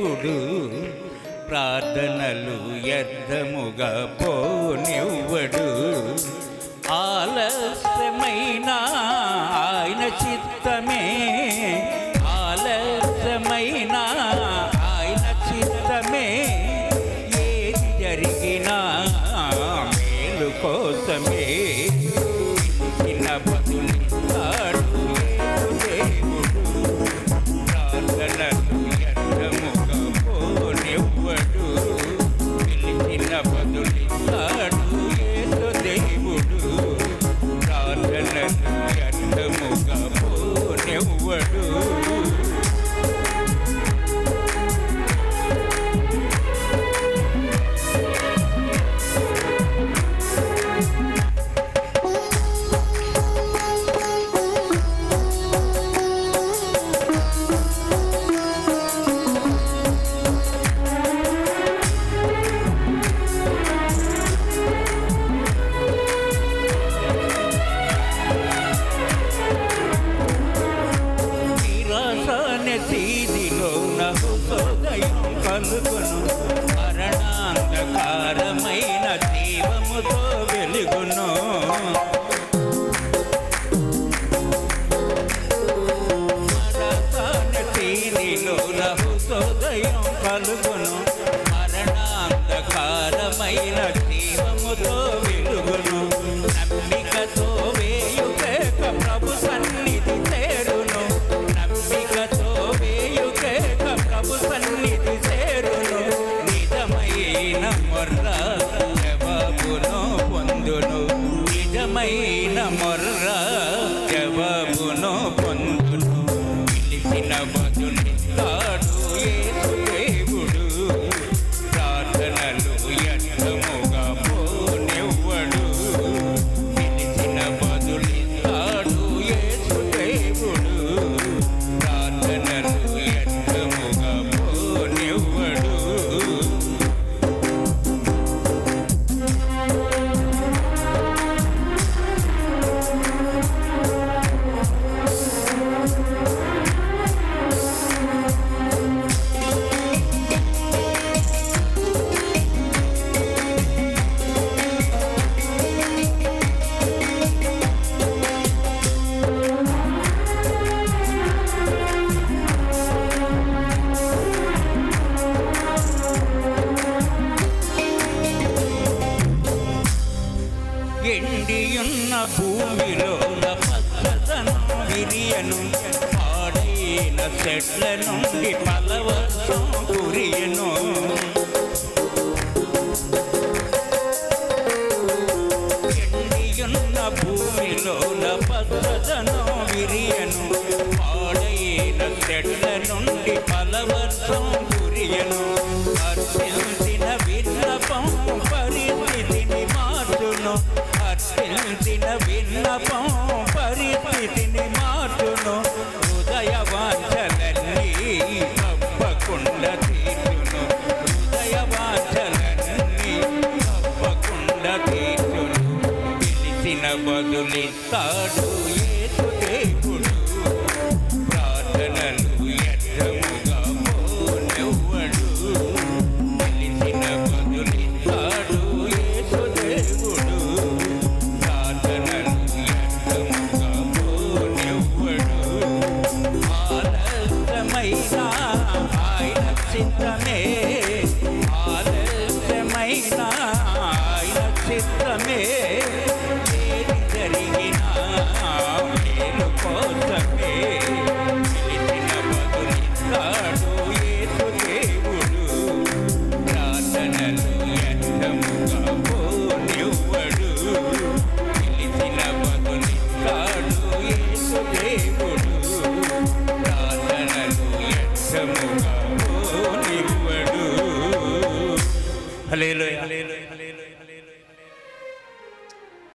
దేవుడు ప్రార్థనలు వ్యర్థముగా పోనివ్వడు. ఆలస్యమైన ఆయన చిత్తమే, ఆలస్యమైన ఆయన చిత్తమే, ఏది జరిగినా మేలు కోసమే. చిన్న బదులిస్తాడు దేవుడు, ప్రార్థనలు వ్యర్థముగా పోనివ్వడు. పిలిచిన బదులిస్తాడు దేవుడు, ప్రార్థనలు వ్యర్థముగా పోనివ్వడు. కలుగును మరణాంధకారమైన జీవముతో వెలుగును. మరణానిలో హృదయం కలుగును మరణాంధకారమైన జీవముతో వెలుగును. నమ్మికతో వేయుకేక ప్రభు సన్నిధి చేరును, నమ్మికతో వేయుకేక ప్రభు సన్నిధి చేరును. నిజమైన మొర్ర జవాబును పొందును, నిజమైన మొర్ర జవాబును పొందును. పిలిచిన బదులిస్తాడు యేసు దేవుడు, ప్రార్థనలు వ్యర్థముగా పోనివ్వడు. పిలిచిన బదులిస్తాడు యేసు దేవుడు, ప్రార్థనలు వ్యర్థముగా పోనివ్వడు. ఎండియున్న భూమిలో పచ్చదనం విరియను, పాడైన చెట్ల నుండి ఫలవర్షం కురియను. ఎండియున్న భూమిలో పచ్చదనం విరియను, పాడైన చెట్ల నుండి ఫలవర్షం కురియను. అర్పించిన విన్నపం పరిస్థితిని మార్చును, అర్పించిన విన్నపం పరిస్థితిని మార్చును. హృదయ వాంఛలన్నీ తప్పకుండా తీర్చును, హృదయ వాంఛలన్నీ తప్పకుండా తీర్చును. పిలిచిన బదులిస్తాడు